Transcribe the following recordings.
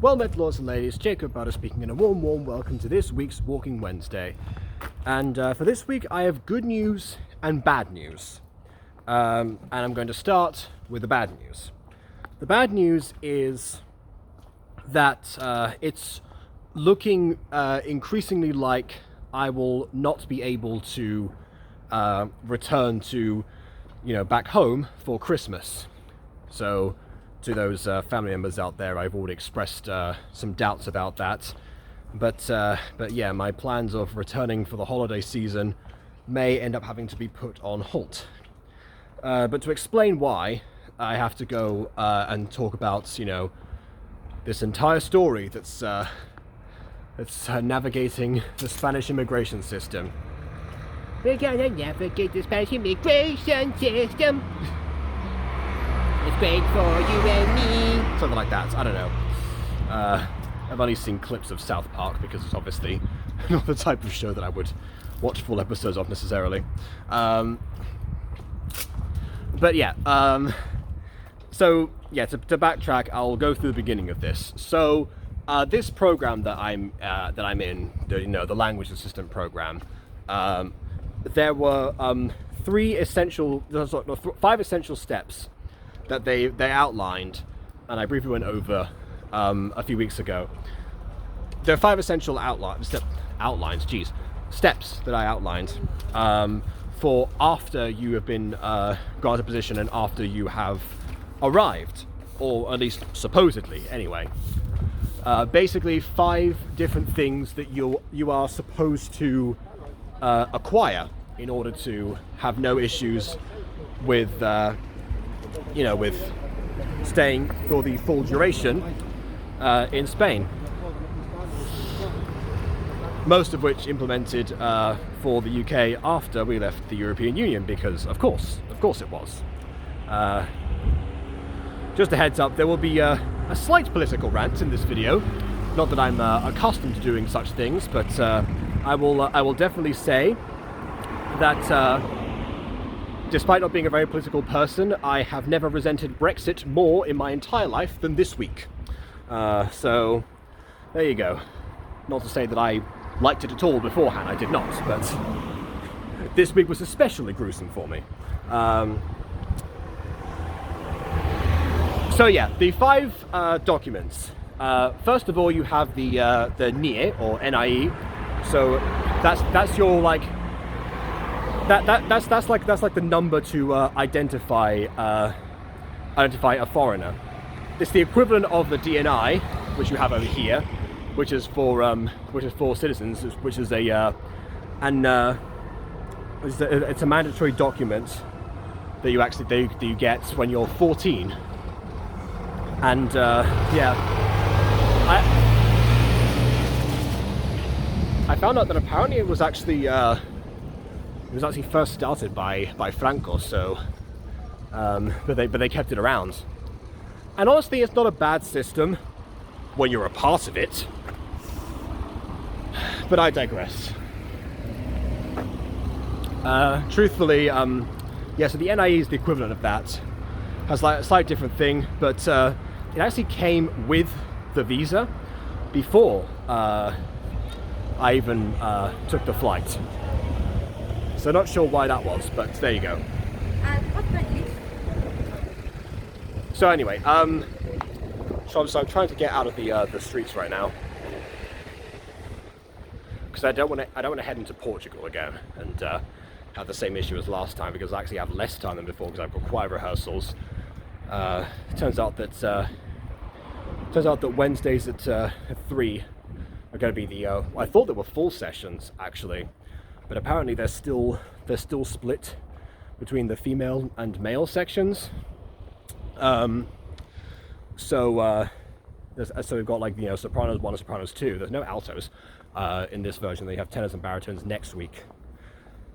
Well met, lords and ladies, Jacob Butter speaking, and a warm welcome to this week's Walking Wednesday. And for this week I have good news and bad news. And I'm going to start with the bad news. The bad news is that it's looking increasingly like I will not be able to return to, back home for Christmas. So to those family members out there, I've already expressed some doubts about that. But yeah, my plans of returning for the holiday season may end up having to be put on hold. But to explain why, I have to go and talk about, this entire story that's navigating the Spanish immigration system. We're gonna navigate the Spanish immigration system. It's great for you and me. Something like that, I don't know. I've only seen clips of South Park because it's obviously not the type of show that I would watch full episodes of necessarily. But yeah, so yeah, to backtrack, I'll go through the beginning of this. So this program that I'm in, the language assistant program, there were five essential steps that they outlined, and I briefly went over a few weeks ago. There are five essential steps that I outlined for after you have been granted a position and after you have arrived, or at least supposedly anyway. Basically 5 different things that you are supposed to acquire in order to have no issues with with staying for the full duration in Spain. Most of which implemented for the UK after we left the European Union, because of course it was. Just a heads up, there will be a slight political rant in this video. Not that I'm accustomed to doing such things, but I will definitely say that despite not being a very political person, I have never resented Brexit more in my entire life than this week. So there you go. Not to say that I liked it at all beforehand, I did not, but this week was especially gruesome for me. So yeah, the 5 documents. First of all, you have the NIE or NIE. So that's your that's like the number to identify a foreigner. It's the equivalent of the DNI, which you have over here, which is for citizens, which is it's a mandatory document that you get when you're 14. And yeah, I found out that apparently it was actually first started by Franco, so but they kept it around. And honestly, it's not a bad system when you're a part of it. But I digress. Truthfully, yeah, so the NIE is the equivalent of that. Has like a slight different thing, but it actually came with the visa before I even took the flight. So not sure why that was, but there you go. What language? So anyway, so I'm trying to get out of the streets right now because I don't want to head into Portugal again and have the same issue as last time, because I actually have less time than before because I've got choir rehearsals. Turns out that Wednesdays at 3 are going to be the. I thought there were full sessions actually, but apparently they're still split between the female and male sections. So we've got sopranos 1 and sopranos 2. There's no altos in this version. They have tenors and baritones next week.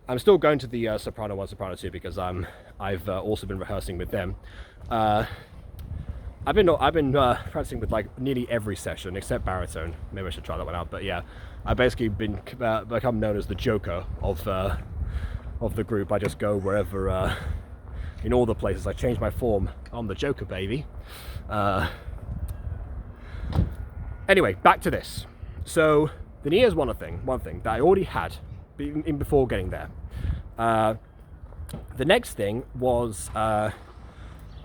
I'm still going to the soprano 1, soprano 2 because I've also been rehearsing with them. I've been practicing with nearly every session except baritone. Maybe I should try that one out. But yeah, I've basically become known as the Joker of the group. I just go wherever, in all the places. I change my form. I'm the Joker, baby. Anyway, back to this. So the Nia's one thing that I already had even before getting there. The next thing was I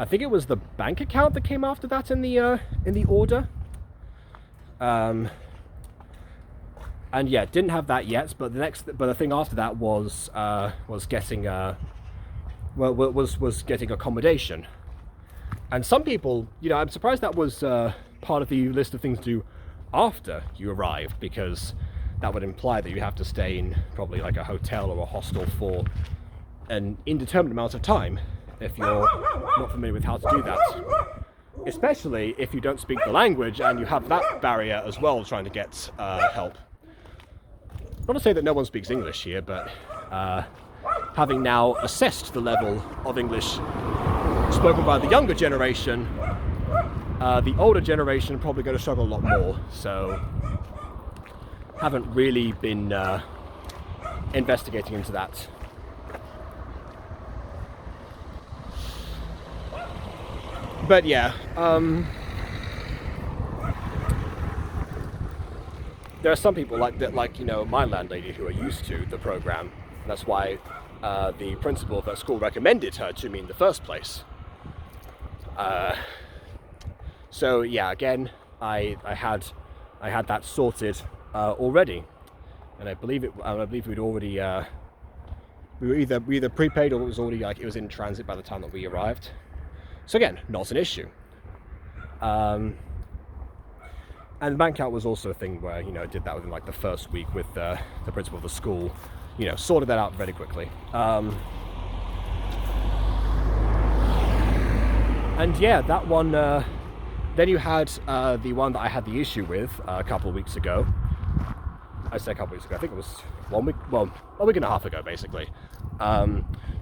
think it was the bank account that came after that in the order. And yeah, didn't have that yet. But the thing after that was getting was getting accommodation. And some people, I'm surprised that was part of the list of things to do after you arrived, because that would imply that you have to stay in probably like a hotel or a hostel for an indeterminate amount of time if you're not familiar with how to do that. Especially if you don't speak the language and you have that barrier as well trying to get help. Not to say that no one speaks English here, but having now assessed the level of English spoken by the younger generation, the older generation are probably going to struggle a lot more, so haven't really been investigating into that. But yeah, there are some people like that, like my landlady, who are used to the program. That's why the principal of that school recommended her to me in the first place. So yeah, again, I had that sorted already, and I believe we'd already we were either prepaid or it was already it was in transit by the time that we arrived. So again, not an issue. And the bank account was also a thing where I did that within like the first week with the principal of the school. Sorted that out very quickly. And yeah, that one. Then you had the one that I had the issue with a couple of weeks ago. I say a couple of weeks ago. I think it was a week and a half ago, basically,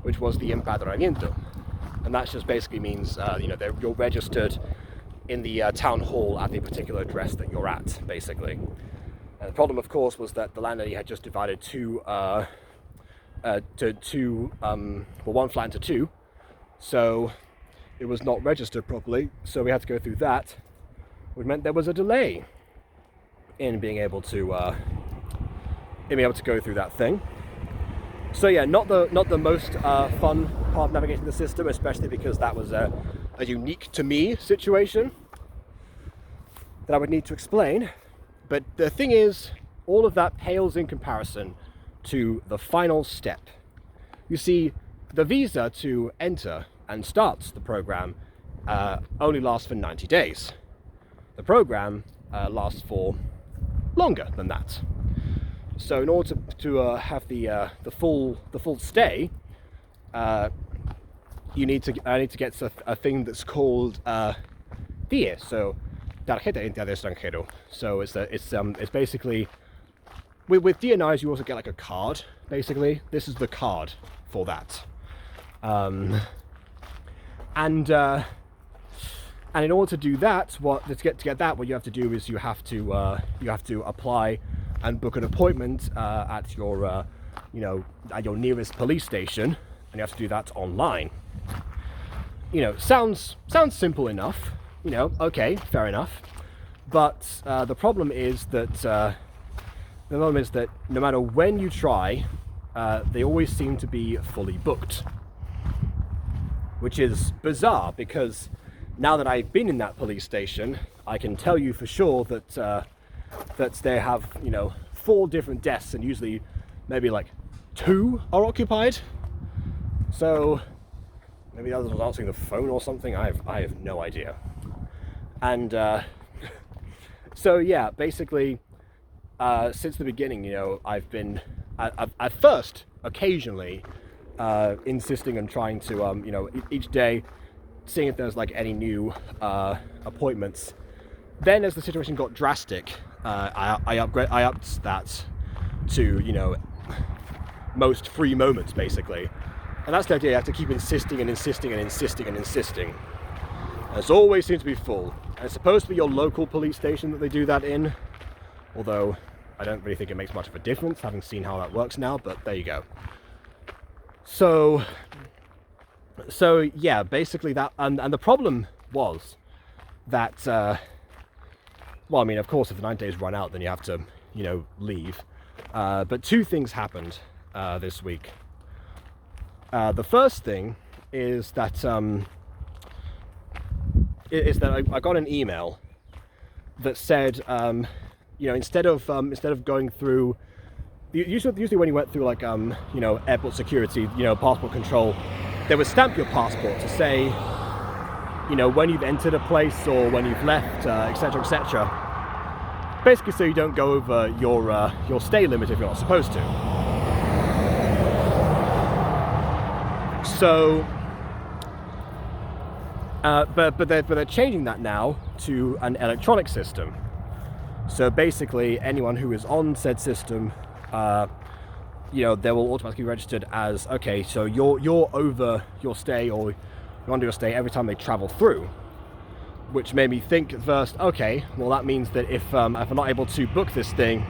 which was the empadronamiento, and that just basically means you're registered in the town hall at the particular address that you're at, basically. And the problem, of course, was that the landlady had just divided one flat into two, so it was not registered properly. So we had to go through that, which meant there was a delay in being able to go through that thing. So yeah, not the most fun part of navigating the system, especially because that was a unique to me situation that I would need to explain. But the thing is, all of that pales in comparison to the final step. You see, the visa to enter and start the program only lasts for 90 days. The program lasts for longer than that. So in order to have the full stay, I need to get a thing that's called TIE, so Tarjeta de Identidad Extranjero. So it's basically with DNIs you also get like a card. Basically, this is the card for that. And in order to do that, what you have to do is you have to apply and book an appointment at your nearest police station, and you have to do that online. Sounds simple enough. Okay, fair enough. But the problem is that no matter when you try, they always seem to be fully booked, which is bizarre, because now that I've been in that police station, I can tell you for sure that they have 4 different desks, and usually maybe like 2 are occupied. So maybe the others was answering the phone or something. I have no idea. And so yeah, basically since the beginning, I've been at first occasionally insisting on trying to each day seeing if there's like any new appointments. Then as the situation got drastic, I upped that to most free moments, basically. And that's the idea. You have to keep insisting and insisting and insisting and insisting. And it's always seems to be full. And it's supposed to be your local police station that they do that in, although I don't really think it makes much of a difference, having seen how that works now, but there you go. So yeah, basically that, and the problem was that well, I mean, of course, if the 9 days run out, then you have to, leave. But 2 things happened this week. The first thing is that I got an email that said, instead of going through, usually when you went through like airport security, passport control, they would stamp your passport to say, when you've entered a place or when you've left, etc., etc. Basically, so you don't go over your stay limit if you're not supposed to. So, but they're changing that now to an electronic system. So basically, anyone who is on said system, they will automatically be registered as, okay, so you're over your stay or you're under your stay every time they travel through. Which made me think at first, okay, well that means that if I'm not able to book this thing,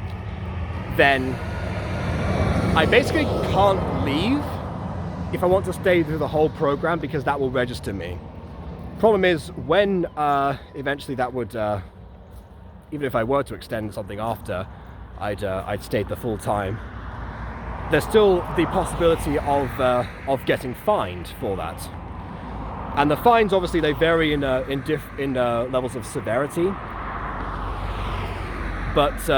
then I basically can't leave if I want to stay through the whole program, because that will register me. Problem is, when eventually that would, even if I were to extend something after I'd stayed the full time, there's still the possibility of getting fined for that. And the fines, obviously, they vary in levels of severity. But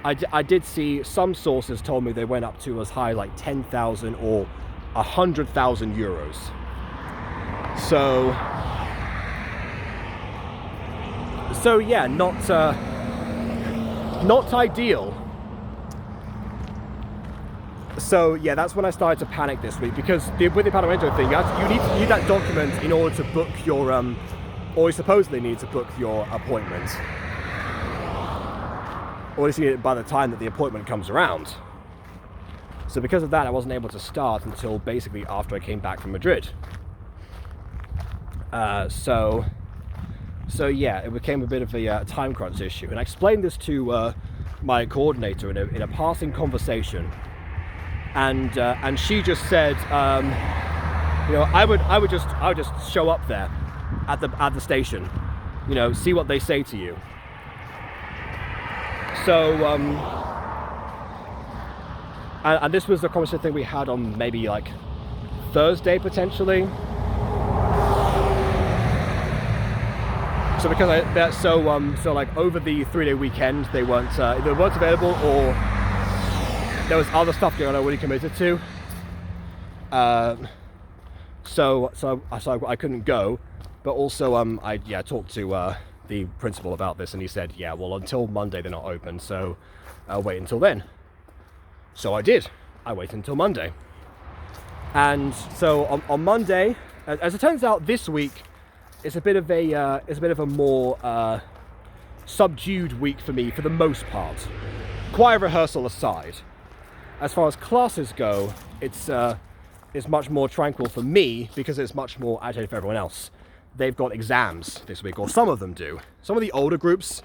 I did see some sources told me they went up to as high like 10,000 or 100,000 euros. So yeah, not ideal. So yeah, that's when I started to panic this week, because with the Parlamento thing, you need that document in order to book your, or you supposedly need to book your appointment. Or at least you need it by the time that the appointment comes around. So because of that, I wasn't able to start until basically after I came back from Madrid. So yeah, it became a bit of a time crunch issue, and I explained this to my coordinator in a passing conversation. And she just said, I would just show up there at the station, see what they say to you. So, and this was the conversation thing we had on maybe like Thursday potentially. So because so like over the 3-day weekend they weren't available, or there was other stuff going on I already committed to. So I couldn't go, but also I talked to the principal about this, and he said, yeah, well, until Monday they're not open, so I'll wait until then. So I did. I waited until Monday, and so on Monday, as it turns out, this week it's a bit of a more subdued week for me for the most part. Choir rehearsal aside. As far as classes go, it's much more tranquil for me because it's much more agitated for everyone else. They've got exams this week, or some of them do. Some of the older groups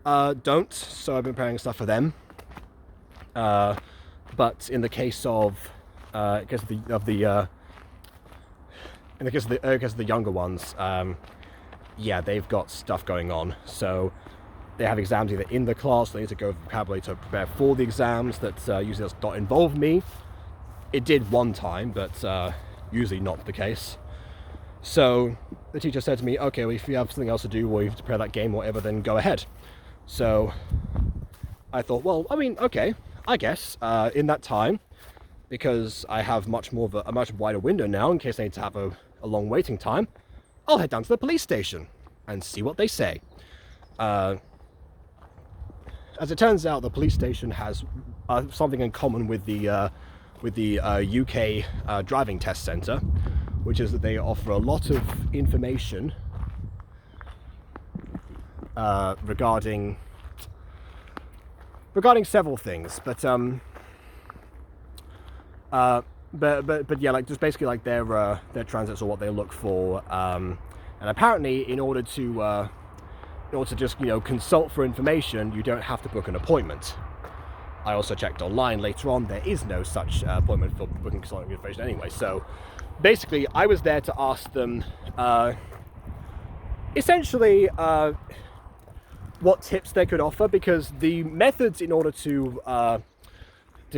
don't, so I've been preparing stuff for them. But in the case of the younger ones, yeah, they've got stuff going on. So they have exams either in the class, they need to go vocabulary to prepare for the exams. That usually does not involve me. It did one time, but usually not the case. So the teacher said to me, okay, well, if you have something else to do, or you have to prepare that game or whatever, then go ahead. So I thought, well, I mean, okay, I guess in that time, because I have much wider window now in case I need to have a long waiting time, I'll head down to the police station and see what they say. As it turns out, the police station has something in common with the UK driving test centre, which is that they offer a lot of information regarding several things, but yeah, like just basically like their transits or what they look for, and apparently in order to just consult for information, you don't have to book an appointment. I also checked online later on, there is no such appointment for booking consulting information anyway. So basically I was there to ask them essentially what tips they could offer, because the methods in order to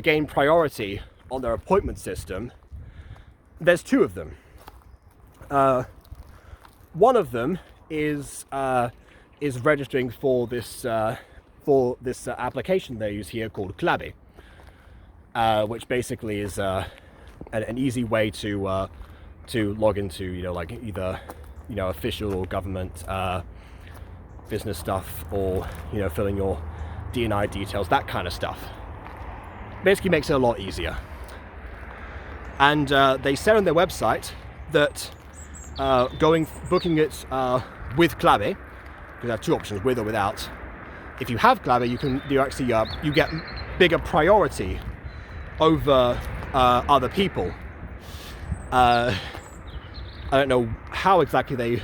gain priority on their appointment system, there's two of them. One of them is registering for this application they use here called Klavi, which basically is an easy way to log into, you know, like either, you know, official or government business stuff, or, you know, filling your D&I details, that kind of stuff. Basically makes it a lot easier. And they said on their website that booking it with Klavi, because they have two options, with or without. If you have Klavi, you get bigger priority over other people. I don't know how exactly they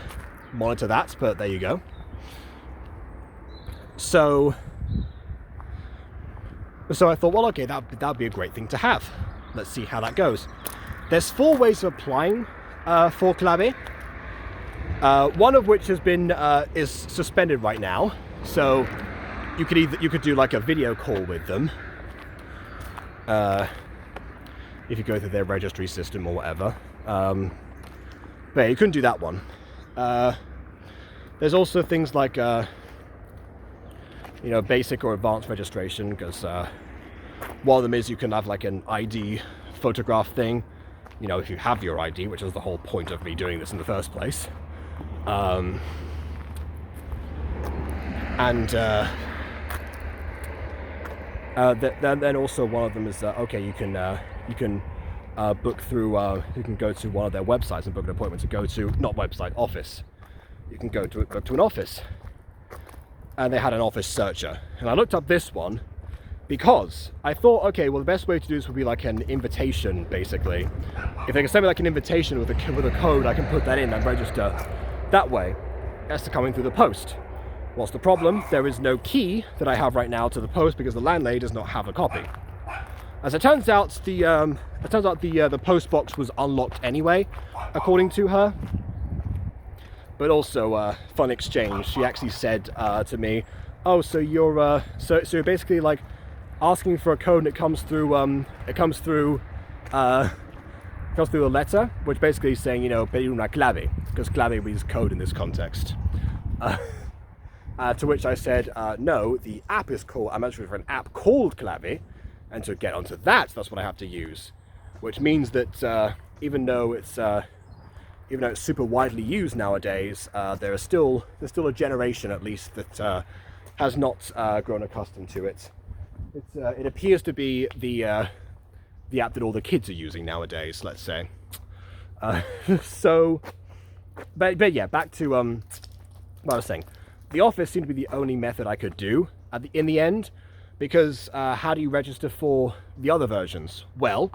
monitor that, but there you go. So I thought, well, okay, that'd be a great thing to have. Let's see how that goes. There's 4 ways of applying for Klavi. One of which has been is suspended right now. So you could do like a video call with them if you go through their registry system or whatever. But you couldn't do that one. There's also things like you know, basic or advanced registration, because one of them is you can have like an ID photograph thing, you know, if you have your ID, which is the whole point of me doing this in the first place. Then also one of them is okay, you can book through, you can go to one of their websites and book an appointment to go to, not website, office. You can go to an office. And they had an office searcher. And I looked up this one because I thought, okay, well, the best way to do this would be like an invitation, basically. If they can send me like an invitation with a code, I can put that in and register that way. That's coming through the post. What's the problem? There is no key that I have right now to the post because the landlady does not have a copy. As it turns out, the post box was unlocked anyway, according to her. But also, fun exchange. She actually said to me, "Oh, so you're so you're basically like asking for a code, and it comes through the letter, which basically is saying, you know, pedir una clave, because clave means code in this context." To which I said, "No, the app is called. I'm actually for an app called Klavi, and to get onto that's what I have to use, which means that even though it's super widely used nowadays, there's still a generation at least that has not grown accustomed to it. It appears to be the app that all the kids are using nowadays, let's say. But yeah, back to what I was saying. The office seemed to be the only method I could do in the end, because how do you register for the other versions? Well,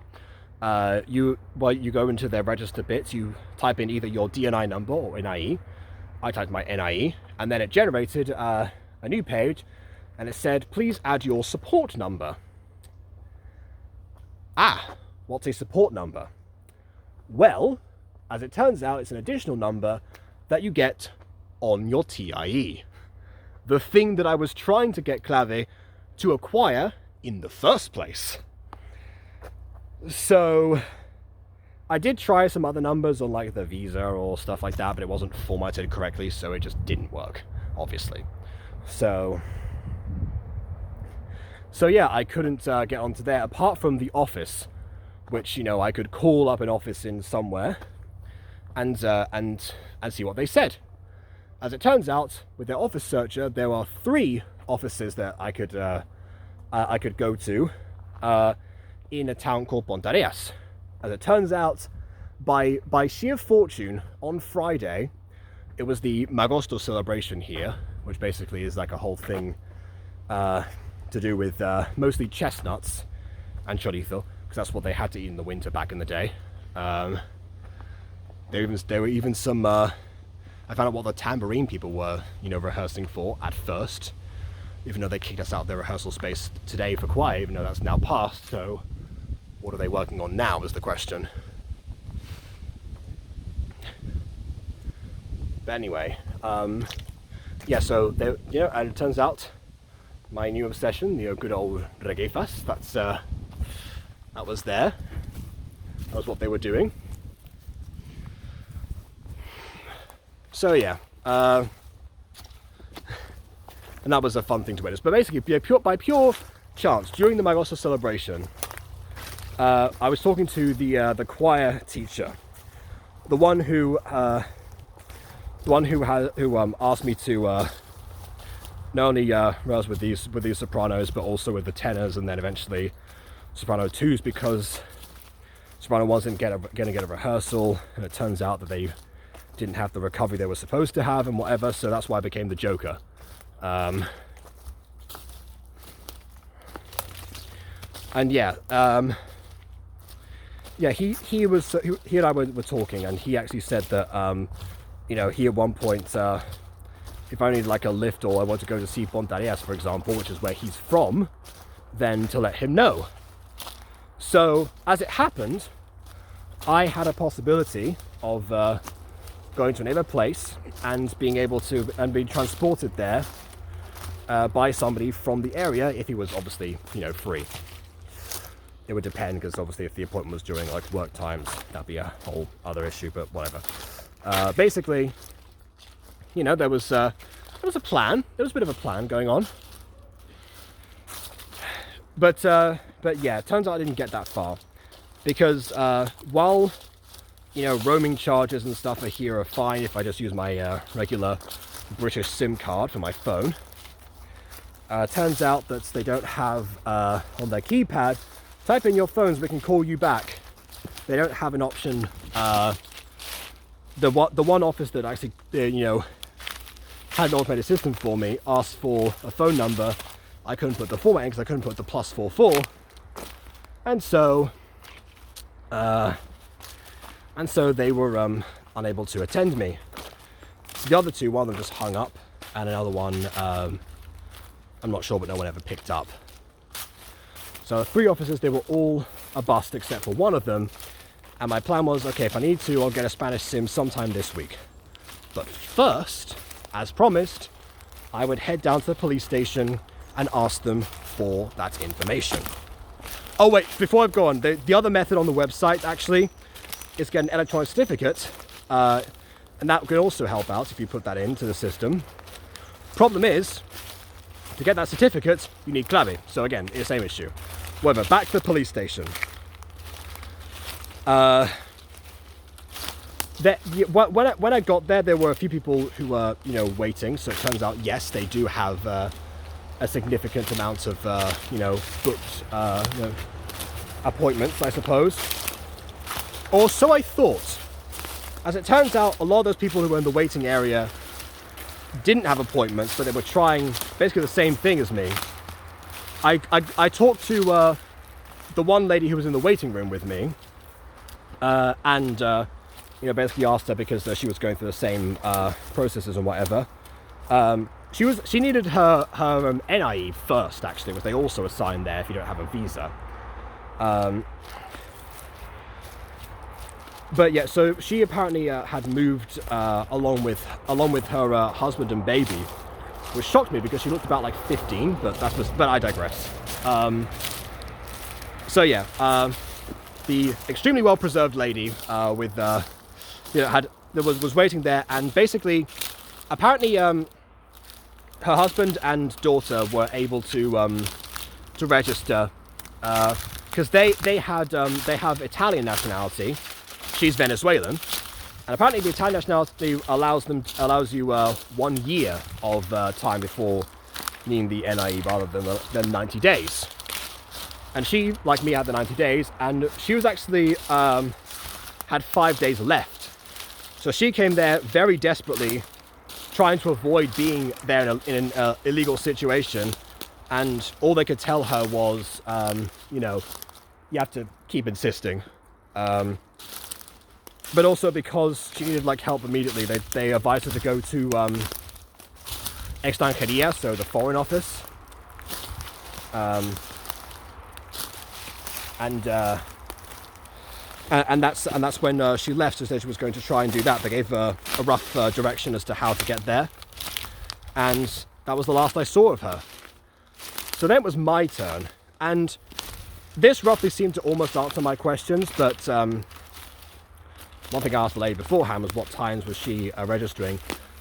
you go into their register bits, you type in either your DNI number or NIE. I typed my NIE, and then it generated a new page, and it said, please add your support number. What's a support number? Well, as it turns out, it's an additional number that you get on your TIE. The thing that I was trying to get Klavi to acquire in the first place. So I did try some other numbers on like the Visa or stuff like that, but it wasn't formatted correctly, so it just didn't work, obviously. So yeah, I couldn't get onto there apart from the office, which, you know, I could call up an office in somewhere and see what they said. As it turns out, with their office searcher, there are 3 offices that I could go to in a town called Pontareas. As it turns out, by sheer fortune, on Friday, it was the Magosto celebration here, which basically is like a whole thing to do with mostly chestnuts and chorizo, because that's what they had to eat in the winter back in the day. There were even some. I found out what the tambourine people were, you know, rehearsing for at first, even though they kicked us out of their rehearsal space today for choir, even though that's now past. So, what are they working on now is the question. But anyway, yeah, so and it turns out my new obsession, good old regueifas, that was there. That was what they were doing. So yeah, and that was a fun thing to witness. But basically, by pure chance, during the Magosa celebration, I was talking to the choir teacher, the one who asked me to not only rehearse with these sopranos, but also with the tenors, and then eventually soprano twos, because soprano ones didn't get a rehearsal, and it turns out that they didn't have the recovery they were supposed to have and whatever. So that's why I became the Joker. And yeah, he and I were talking, and he actually said that he at one point, if I needed like a lift or I want to go to see Pontarlier, for example, which is where he's from, then to let him know. So as it happened, I had a possibility of going to another place and being able to being transported there by somebody from the area, if he was obviously free. It would depend, because obviously if the appointment was during like work times, that'd be a whole other issue, but whatever. Basically, there was a plan. There was a bit of a plan going on, but yeah, it turns out I didn't get that far, because while roaming charges and stuff are fine if I just use my regular British SIM card for my phone. Turns out that they don't have on their keypad, type in your phone so we can call you back. They don't have an option. The one office that actually had an automated system for me asked for a phone number. I couldn't put the format in because I couldn't put the +44, and so they were unable to attend me. The other two, one of them just hung up, and another one, I'm not sure, but no one ever picked up. So 3 officers, they were all a bust except for one of them. And my plan was, okay, if I need to, I'll get a Spanish SIM sometime this week. But first, as promised, I would head down to the police station and ask them for that information. Oh wait, before I go on, the other method on the website actually is get an electronic certificate, and that can also help out if you put that into the system. Problem is, to get that certificate, you need clave. So again, it's the same issue. Whatever, back to the police station. When I got there, there were a few people who were, waiting. So it turns out, yes, they do have a significant amount of, booked appointments, I suppose. Or so I thought. As it turns out, a lot of those people who were in the waiting area didn't have appointments, but they were trying basically the same thing as me. I talked to the one lady who was in the waiting room with me, and basically asked her, because she was going through the same processes and whatever. She needed her NIE first, actually, which they also assign there if you don't have a visa. But yeah, so she apparently had moved along with her husband and baby, which shocked me because she looked about like 15. But I digress. So yeah, the extremely well preserved lady was waiting there, and basically, apparently, her husband and daughter were able to register because they have Italian nationality. She's Venezuelan, and apparently the Italian nationality allows you 1 year of time before needing the NIE rather than 90 days. And she, like me, had the 90 days, and she was actually had 5 days left. So she came there very desperately, trying to avoid being there in an illegal situation, and all they could tell her was, you have to keep insisting. But also because she needed help immediately, they advised her to go to Extranjería, so the Foreign Office, and that's when she left. She said she was going to try and do that. They gave her a rough direction as to how to get there, and that was the last I saw of her. So then it was my turn, and this roughly seemed to almost answer my questions, but one thing I asked the lady beforehand was what times was she registering.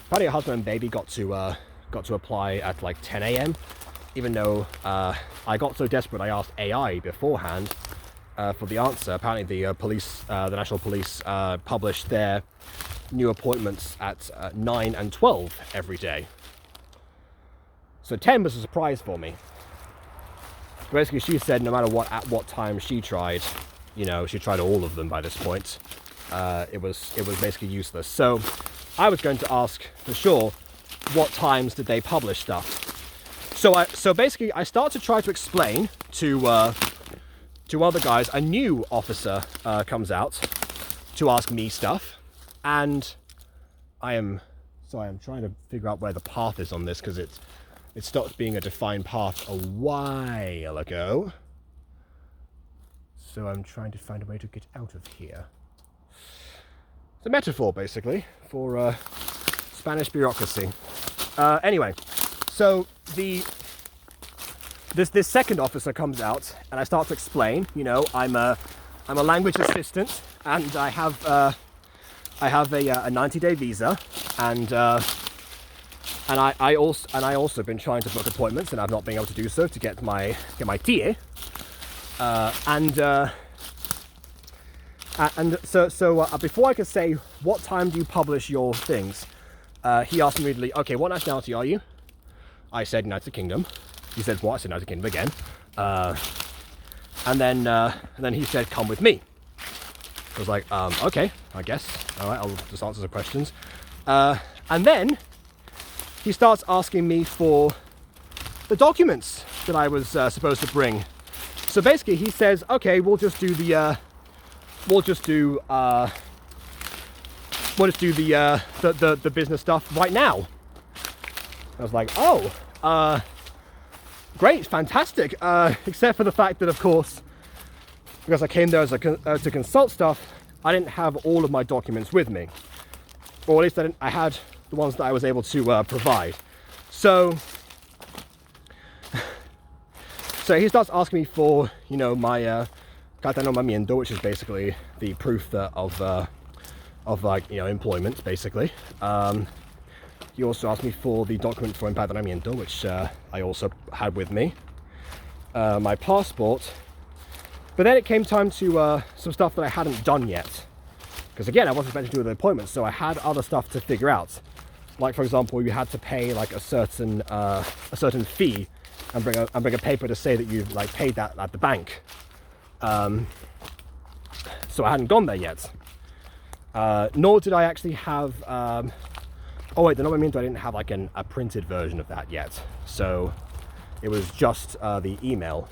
Apparently her husband and baby got to apply at like 10 a.m. even though I got so desperate I asked AI beforehand for the answer. Apparently the National Police published their new appointments at 9 and 12 every day. So 10 was a surprise for me. Basically, she said no matter at what time she tried, she tried all of them by this point. It was basically useless. So I was going to ask for sure, what times did they publish stuff? So basically, I start to try to explain to other guys. A new officer comes out to ask me stuff, and I'm trying to figure out where the path is on this, because it stopped being a defined path a while ago. So I'm trying to find a way to get out of here. It's a metaphor, basically, for Spanish bureaucracy. Anyway, so this second officer comes out, and I start to explain. I'm a language assistant, and I have a 90-day visa, and I also been trying to book appointments, and I've not been able to do so to get my TIE. So before I could say what time do you publish your things, he asked me immediately, okay, what nationality are you? I said United Kingdom. He said what? I said United Kingdom again. And then he said, come with me. I was like, okay, I guess. All right, I'll just answer the questions. And then he starts asking me for the documents that I was supposed to bring. So basically, he says, okay, we'll just do the business stuff right now. I was like, oh, great, fantastic. Except for the fact that, of course, because I came there as to consult stuff, I didn't have all of my documents with me, or at least I had the ones that I was able to provide. So he starts asking me for, my carta de nombramiento, which is basically the proof of employment, basically. He also asked me for the document for empadronamiento, which I also had with me, my passport. But then it came time to some stuff that I hadn't done yet, because again, I wasn't meant to do the appointment, so I had other stuff to figure out. Like, for example, you had to pay like a certain fee and bring a paper to say that you've like paid that at the bank. So I hadn't gone there yet. Nor did I actually have. Oh wait, the nombramiento, I didn't have like a printed version of that yet. So it was just the email.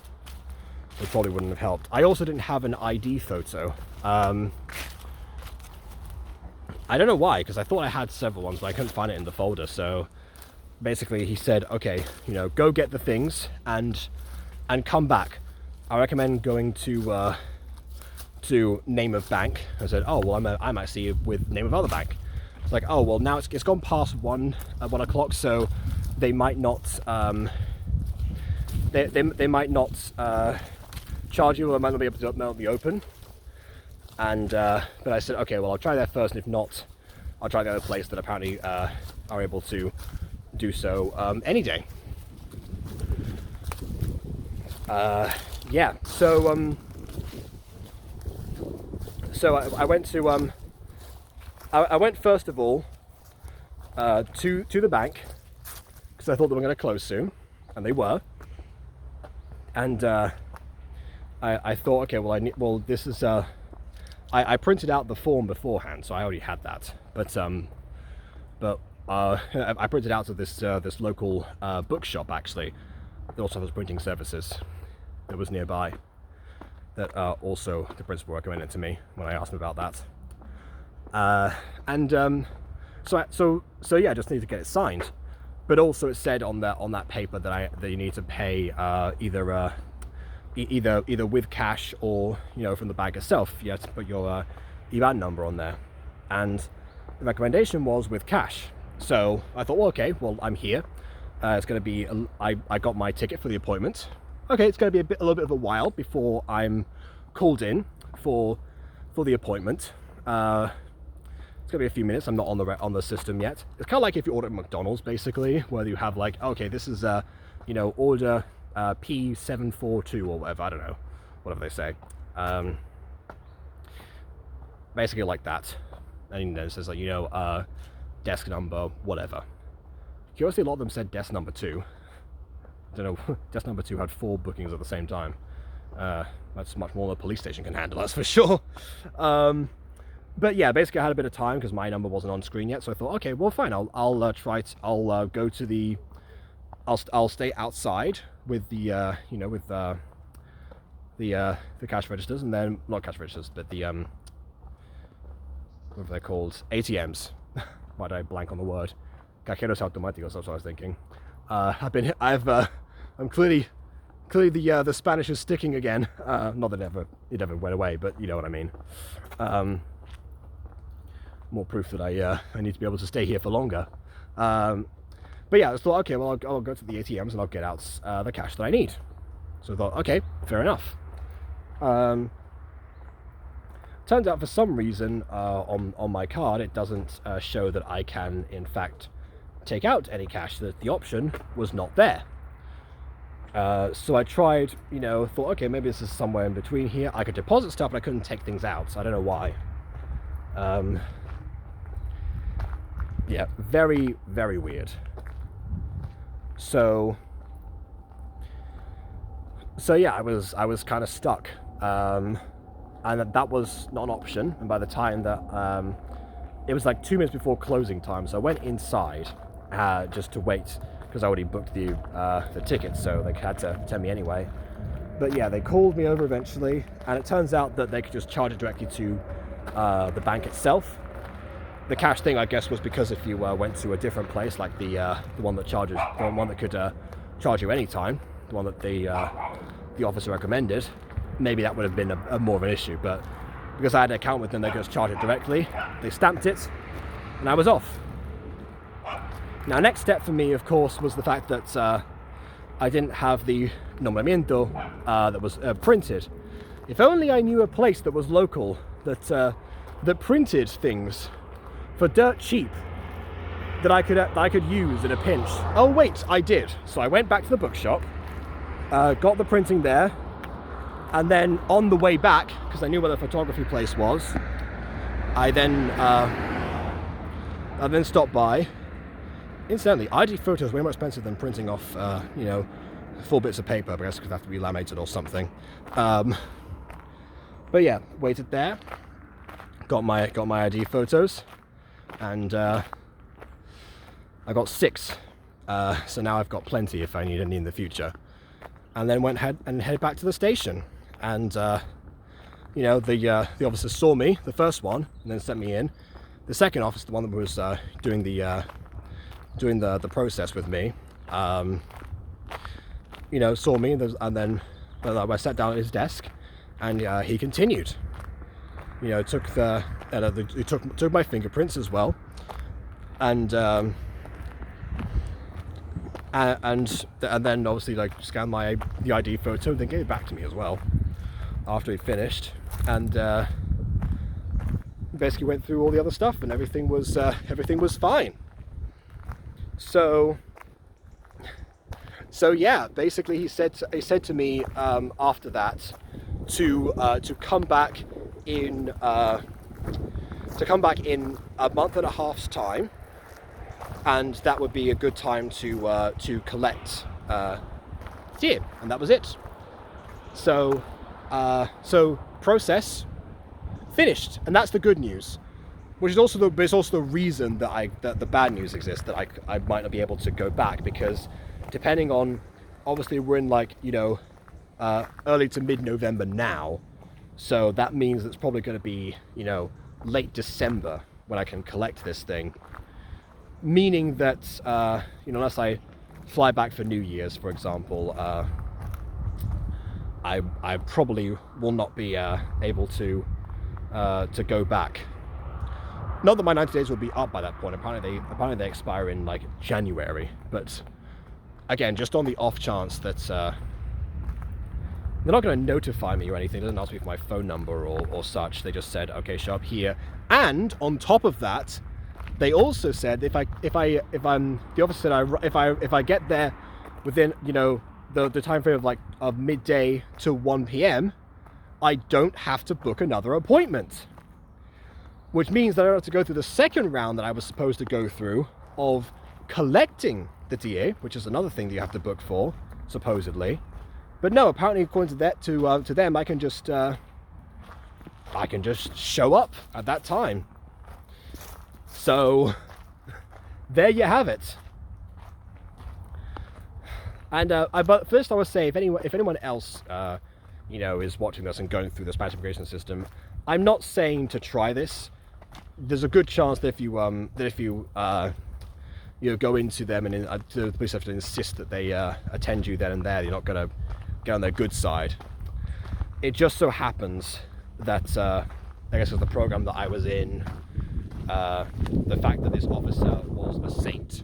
It probably wouldn't have helped. I also didn't have an ID photo. I don't know why, because I thought I had several ones, but I couldn't find it in the folder. So basically, he said, "Okay, go get the things and come back. I recommend going to name of bank." I said, "Oh well, I'm actually with name of other bank." It's like, "Oh well, now it's gone past 1 o'clock, so they might not they might not charge you, or they might not be able to be open." And but I said, okay, well, I'll try there first, and if not, I'll try the other place that apparently are able to do so any day. Yeah, so I went to I went first of all to the bank, because I thought they were going to close soon, and they were. And I thought, okay, well, this is I printed out the form beforehand, so I already had that. But I printed out to this local bookshop, actually. They also has printing services that was nearby. That also the principal recommended to me when I asked him about that. So yeah, I just need to get it signed. But also it said on that paper that you need to pay either with cash or from the bank itself. You have to put your IBAN number on there, and the recommendation was with cash. So I thought, well, okay, well, I'm here. It's going to be, I got my ticket for the appointment. Okay, it's going to be a little bit of a while before I'm called in for the appointment. It's going to be a few minutes. I'm not on the system yet. It's kind of like if you order at McDonald's, basically, where you have like, okay, this is order P742 or whatever. I don't know, whatever they say. Basically like that. And it says like desk number whatever. Curiously, a lot of them said desk number 2. I don't know. Desk number 2 had 4 bookings at the same time. That's much more than a police station can handle, that's for sure. But yeah, basically I had a bit of time because my number wasn't on screen yet, so I thought, okay, well, fine. I'll go to the. I'll stay outside with the the cash registers, and then not cash registers, but the whatever they're called, ATMs. Why did I blank on the word? Cajeros automáticos. That's what I was thinking. I'm clearly the Spanish is sticking again. Not that it ever went away, but you know what I mean. More proof that I need to be able to stay here for longer. But yeah, I thought, okay, well, I'll go to the ATMs and I'll get out the cash that I need. So I thought, okay, fair enough. Turns out for some reason on my card it doesn't show that I can in fact take out any cash, that the option was not there. So I tried, thought, okay, maybe this is somewhere in between here. I could deposit stuff, but I couldn't take things out, so I don't know why. Yeah, very, very weird. So yeah, I was kind of stuck. And that was not an option. And by the time that it was like 2 minutes before closing time, so I went inside just to wait because I already booked the ticket, so they had to tell me anyway. But yeah, they called me over eventually, and it turns out that they could just charge it directly to the bank itself. The cash thing, I guess, was because if you went to a different place, like the one that charges, the one that could charge you anytime, the one that the officer recommended, maybe that would have been a more of an issue. But because I had an account with them, they could just charge it directly. They stamped it, and I was off. Now, next step for me, of course, was the fact that I didn't have the nombramiento that was printed. If only I knew a place that was local that printed things for dirt cheap that I could use in a pinch. Oh wait, I did. So I went back to the bookshop, got the printing there, and then on the way back, because I knew where the photography place was, I then stopped by. Incidentally, ID photos are way more expensive than printing off, full bits of paper, I guess, because they have to be laminated or something. But yeah, waited there, got my ID photos, and I got 6. So now I've got plenty if I need any in the future. And then head back to the station, and the officer saw me, the first one, and then sent me in. The second officer, the one that was doing the process with me, saw me, and then I sat down at his desk, and he continued. He took took my fingerprints as well, and then obviously scanned the ID photo, and then gave it back to me as well after he finished, and basically went through all the other stuff, and everything was fine. So yeah, basically he said to me after that to come back in a month and a half's time, and that would be a good time to collect yeah, and that was it. So process finished, and that's the good news. Which is also the reason that the bad news exists, that I might not be able to go back, because depending on, obviously we're in early to mid-November now, so that means it's probably going to be late December when I can collect this thing, meaning that unless I fly back for New Year's, for example, I probably will not be able to go back. Not that my 90 days will be up by that point. Apparently they expire in like January. But again, just on the off chance that they're not going to notify me or anything. They didn't ask me for my phone number or such. They just said, okay, show up here. And on top of that, they also said if I get there within, you know, the time frame of midday to 1 p.m, I don't have to book another appointment. Which means that I don't have to go through the second round that I was supposed to go through of collecting the DA, which is another thing that you have to book for, supposedly. But no, apparently according to that, to them, I can just show up at that time. So there you have it. And but first I would say, if anyone else you know, is watching this and going through the Spanish immigration system, I'm not saying to try this. There's a good chance that if you you know, go into them and the police have to insist that they attend you then and there, you're not going to get on their good side. It just so happens that I guess it was the program that I was in, the fact that this officer was a saint.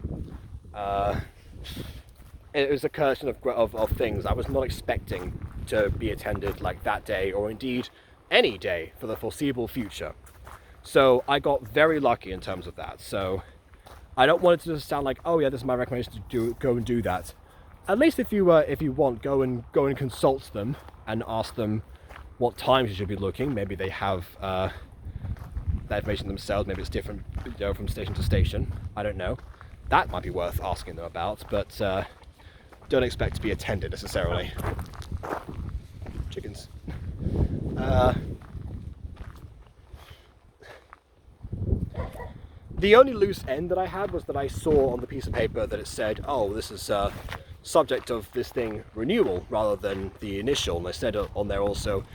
It was a collection of things. I was not expecting to be attended like that day, or indeed any day for the foreseeable future. So I got very lucky in terms of that. So I don't want it to just sound like, oh yeah, this is my recommendation to go and do that. At least if you want, go and consult them and ask them what times you should be looking. Maybe they have that information themselves. Maybe it's different, you know, from station to station. I don't know. That might be worth asking them about, but don't expect to be attended necessarily. Chickens. The only loose end that I had was that I saw on the piece of paper that it said, oh, this is subject of this thing renewal rather than the initial. And they said on there also,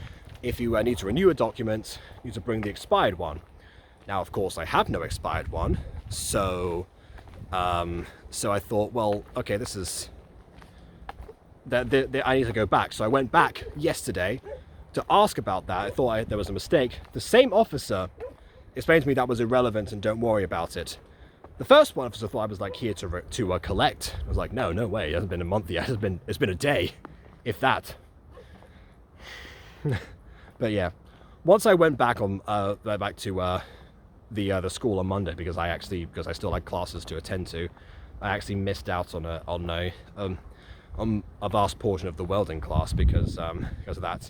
if you need to renew a document, you need to bring the expired one. Now, of course, I have no expired one, so so I thought, well, okay, this is that I need to go back. So I went back yesterday to ask about that. I thought there was a mistake. The same officer explained to me that was irrelevant and don't worry about it. The first one officer thought I was like here to collect. I was like, no way. It hasn't been a month yet. It's been a day, if that. But yeah, once I went back back to the school on Monday because I still had classes to attend to, I actually missed out on a vast portion of the welding class because of that.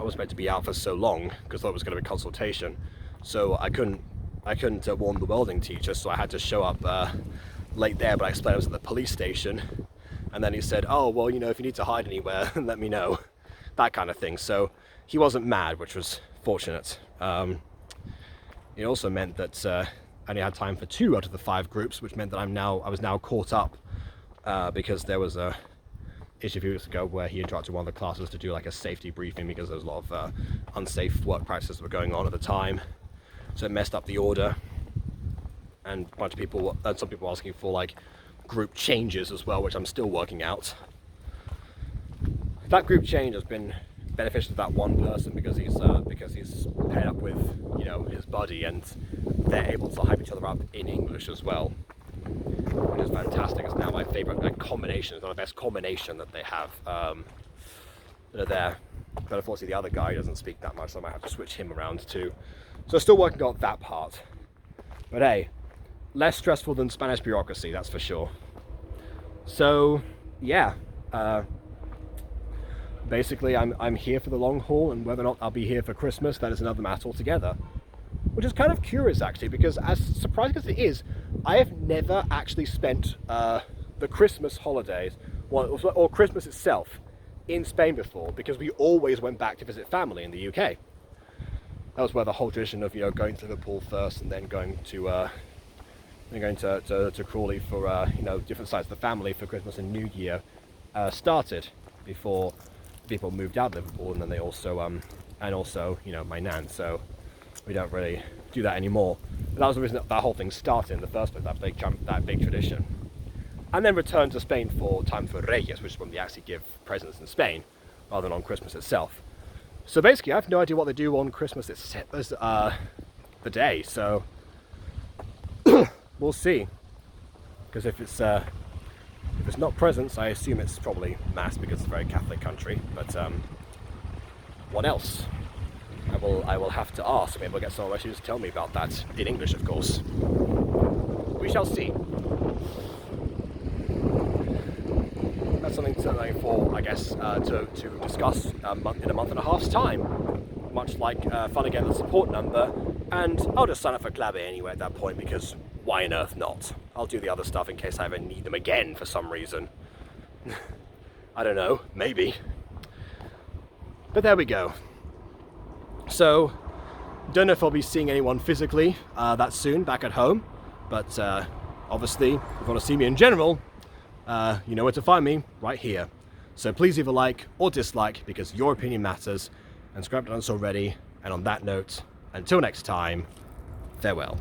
I was meant to be out for so long because I thought it was going to be consultation, so I couldn't warn the welding teacher, so I had to show up late there. But I explained I was at the police station, and then he said, "Oh, well, you know, if you need to hide anywhere, let me know," that kind of thing. So he wasn't mad, which was fortunate. It also meant that I only had time for 2 out of the 5 groups, which meant that I was now caught up because there was a issue a few weeks ago where he interrupted one of the classes to do like a safety briefing because there was a lot of unsafe work practices that were going on at the time. So it messed up the order, and a bunch of people, some people asking for like group changes as well, which I'm still working out. That group change has been beneficial to that one person because he's paired up with, you know, his buddy, and they're able to hype each other up in English as well, which is fantastic. It's now my favourite combination. It's not the best combination that they have that are there. But unfortunately the other guy doesn't speak that much, so I might have to switch him around too. So still working on that part. But hey, less stressful than Spanish bureaucracy, that's for sure. So yeah, basically I'm here for the long haul, and whether or not I'll be here for Christmas, that is another matter altogether. Which is kind of curious actually, because as surprising as it is, I have never actually spent the Christmas holidays, or Christmas itself, in Spain before, because we always went back to visit family in the UK. That was where the whole tradition of, you know, going to Liverpool first and then going to Crawley for you know, different sides of the family for Christmas and New Year started, before people moved out of Liverpool, and then they also and also, you know, my nan. So we don't really do that anymore. But that was the reason that whole thing started in the first place, that big tradition. And then returned to Spain for time for Reyes, which is when they actually give presents in Spain, rather than on Christmas itself. So basically, I have no idea what they do on Christmas the day, so we'll see. Because if it's not presents, I assume it's probably mass because it's a very Catholic country. But what else? I will have to ask. Maybe I'll get someone to tell me about that in English, of course. We shall see. That's something for, I guess, to discuss in a month and a half's time. Much like Fun Again, the support number, and I'll just sign up for Clabber anyway at that point, because why on earth not? I'll do the other stuff in case I ever need them again for some reason. I don't know, maybe. But there we go. So, don't know if I'll be seeing anyone physically that soon back at home, but obviously, if you want to see me in general, you know where to find me, right here. So please leave a like or dislike, because your opinion matters, and subscribe if you haven't done so already. And on that note, until next time, farewell.